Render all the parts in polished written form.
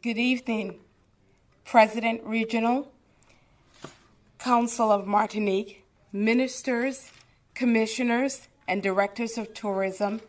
Good evening, President Regional, Council of Martinique, ministers, commissioners, and directors of tourism,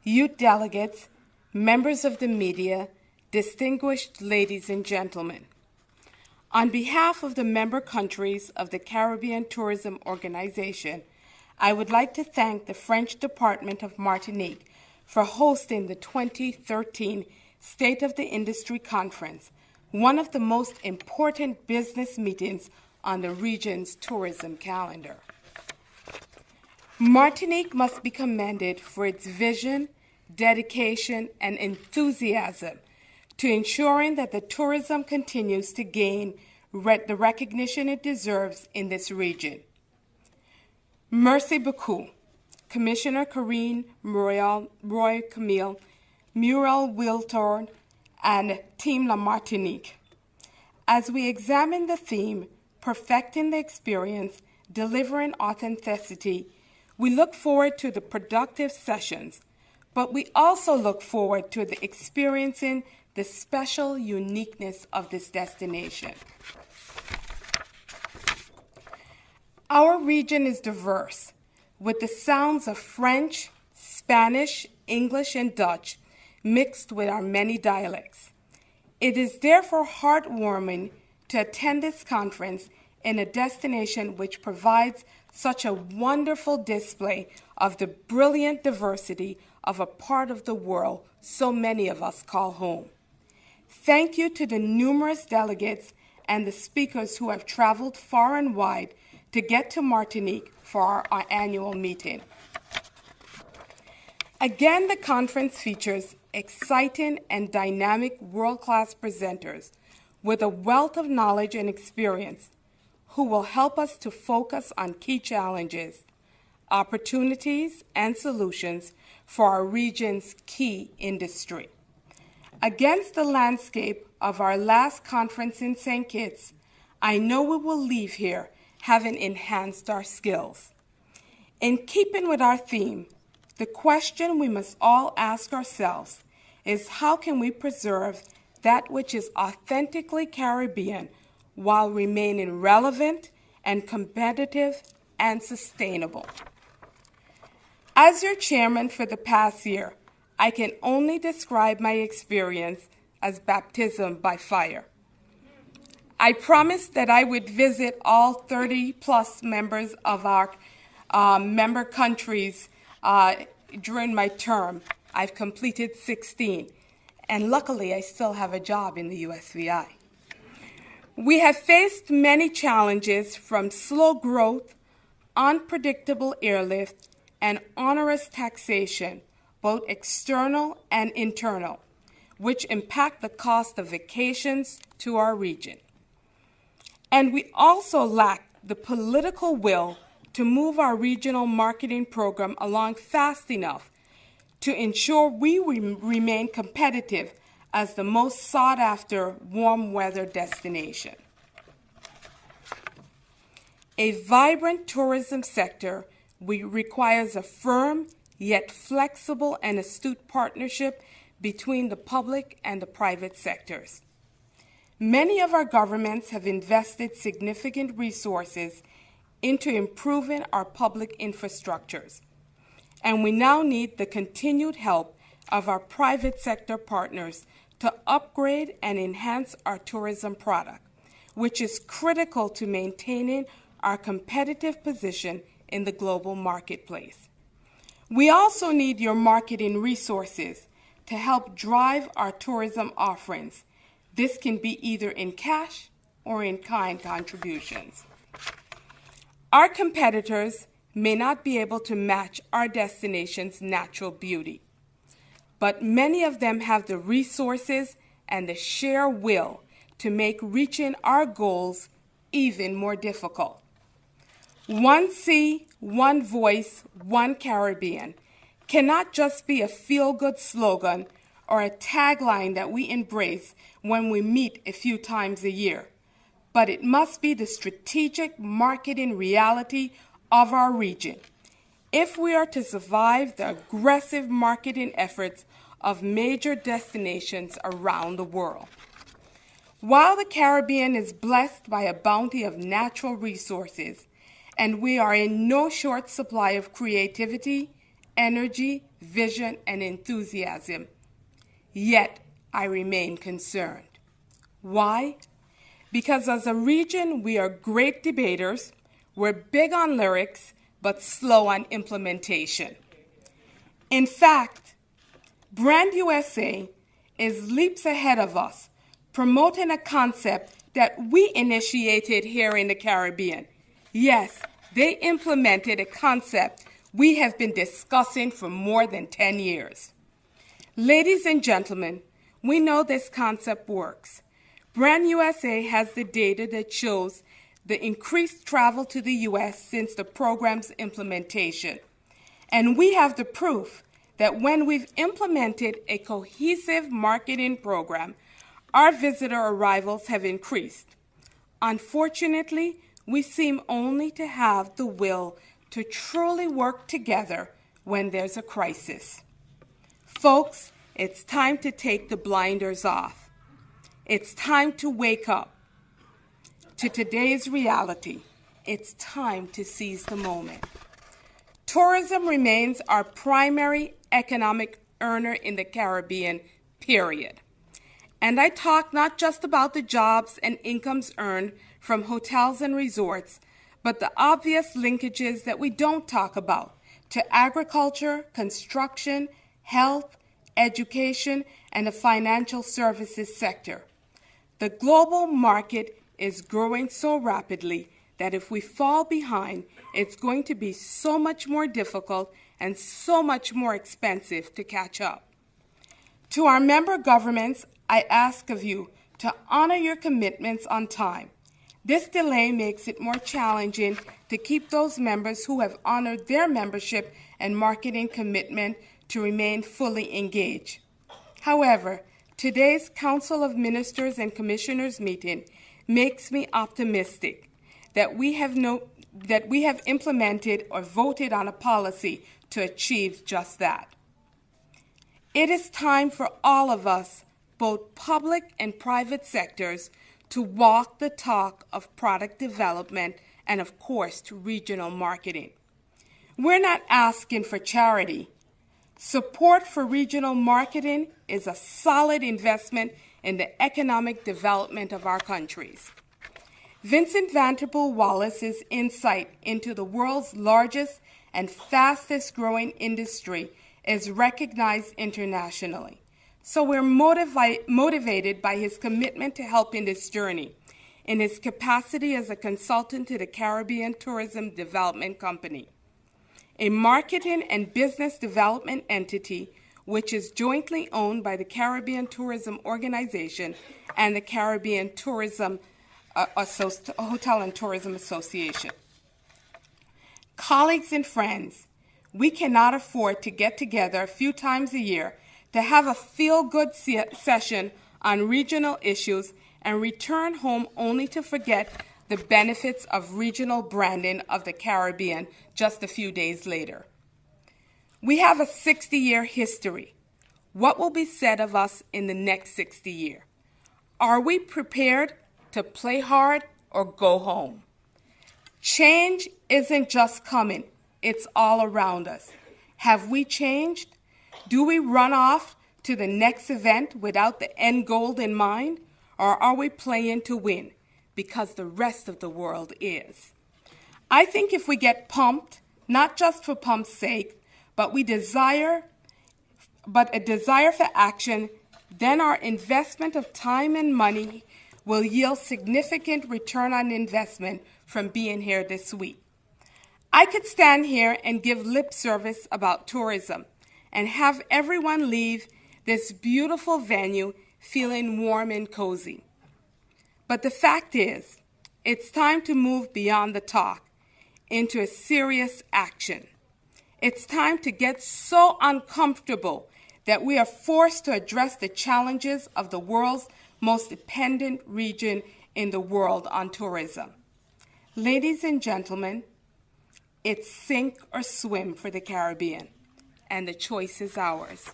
youth delegates, members of the media, distinguished ladies and gentlemen. On behalf of the member countries of the Caribbean Tourism Organization, I would like to thank the French Department of Martinique for hosting the 2013 State of the Industry Conference, one of the most important business meetings on the region's tourism calendar. Martinique must be commended for its vision, dedication, and enthusiasm to ensuring that the tourism continues to gain the recognition it deserves in this region. Merci beaucoup, Commissioner Karine Roy-Camille, Muriel Wiltorn, and Team La Martinique. As we examine the theme, Perfecting the Experience, Delivering Authenticity, we look forward to the productive sessions, but we also look forward to experiencing the special uniqueness of this destination. Our region is diverse, with the sounds of French, Spanish, English, and Dutch mixed with our many dialects. It is therefore heartwarming to attend this conference in a destination which provides such a wonderful display of the brilliant diversity of a part of the world so many of us call home. Thank you to the numerous delegates and the speakers who have traveled far and wide to get to Martinique for our annual meeting. Again, the conference features exciting and dynamic world-class presenters with a wealth of knowledge and experience who will help us to focus on key challenges, opportunities, and solutions for our region's key industry. Against the landscape of our last conference in St. Kitts, I know we will leave here having enhanced our skills. In keeping with our theme, the question we must all ask ourselves is how can we preserve that which is authentically Caribbean while remaining relevant and competitive and sustainable? As your chairman for the past year, I can only describe my experience as baptism by fire. I promised that I would visit all 30-plus members of our member countries during my term. I've completed 16, and luckily I still have a job in the USVI. We have faced many challenges from slow growth, unpredictable airlift, and onerous taxation, both external and internal, which impact the cost of vacations to our region. And we also lack the political will to move our regional marketing program along fast enough to ensure we remain competitive as the most sought-after warm weather destination. A vibrant tourism sector requires a firm yet flexible and astute partnership between the public and the private sectors. Many of our governments have invested significant resources into improving our public infrastructures, and we now need the continued help of our private sector partners to upgrade and enhance our tourism product, which is critical to maintaining our competitive position in the global marketplace. We also need your marketing resources to help drive our tourism offerings. This can be either in cash or in kind contributions. Our competitors may not be able to match our destination's natural beauty, but many of them have the resources and the sheer will to make reaching our goals even more difficult. One Sea, One Voice, One Caribbean cannot just be a feel-good slogan or a tagline that we embrace when we meet a few times a year, but it must be the strategic marketing reality of our region if we are to survive the aggressive marketing efforts of major destinations around the world. While the Caribbean is blessed by a bounty of natural resources, and we are in no short supply of creativity, energy, vision, and enthusiasm, yet I remain concerned. Why? Because as a region, we are great debaters, we're big on lyrics, but slow on implementation. In fact, Brand USA is leaps ahead of us, promoting a concept that we initiated here in the Caribbean. Yes, they implemented a concept we have been discussing for more than 10 years. Ladies and gentlemen, we know this concept works. Brand USA has the data that shows the increased travel to the U.S. since the program's implementation. And we have the proof that when we've implemented a cohesive marketing program, our visitor arrivals have increased. Unfortunately, we seem only to have the will to truly work together when there's a crisis. Folks, it's time to take the blinders off. It's time to wake up to today's reality. It's time to seize the moment. Tourism remains our primary economic earner in the Caribbean, period. And I talk not just about the jobs and incomes earned from hotels and resorts, but the obvious linkages that we don't talk about to agriculture, construction, health, education, and the financial services sector. The global market is growing so rapidly that if we fall behind, it's going to be so much more difficult and so much more expensive to catch up. To our member governments, I ask of you to honor your commitments on time. This delay makes it more challenging to keep those members who have honored their membership and marketing commitment to remain fully engaged. However, today's Council of Ministers and Commissioners meeting makes me optimistic that we have implemented or voted on a policy to achieve just that. It is time for all of us, both public and private sectors, to walk the talk of product development and, of course, to regional marketing. We're not asking for charity. Support for regional marketing is a solid investment in the economic development of our countries. Vincent Vanderbilt Wallace's insight into the world's largest and fastest growing industry is recognized internationally. So we're motivated by his commitment to helping this journey in his capacity as a consultant to the Caribbean Tourism Development Company, a marketing and business development entity which is jointly owned by the Caribbean Tourism Organization and the Caribbean Tourism Hotel and Tourism Association. Colleagues and friends, we cannot afford to get together a few times a year to have a feel-good session on regional issues and return home only to forget the benefits of regional branding of the Caribbean just a few days later. We have a 60-year history. What will be said of us in the next 60 years? Are we prepared to play hard or go home? Change isn't just coming, it's all around us. Have we changed? Do we run off to the next event without the end goal in mind? Or are we playing to win because the rest of the world is? I think if we get pumped, not just for pump's sake, but a desire for action, then our investment of time and money will yield significant return on investment from being here this week. I could stand here and give lip service about tourism and have everyone leave this beautiful venue feeling warm and cozy. But the fact is, it's time to move beyond the talk into a serious action. It's time to get so uncomfortable that we are forced to address the challenges of the world's most dependent region in the world on tourism. Ladies and gentlemen, it's sink or swim for the Caribbean, and the choice is ours.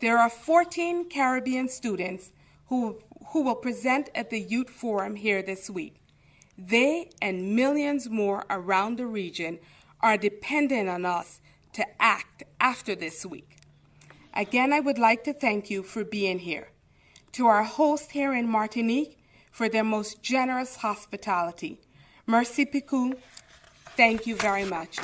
There are 14 Caribbean students who will present at the Youth Forum here this week. They and millions more around the region are dependent on us to act after this week. Again, I would like to thank you for being here. To our hosts here in Martinique for their most generous hospitality. Merci beaucoup. Thank you very much.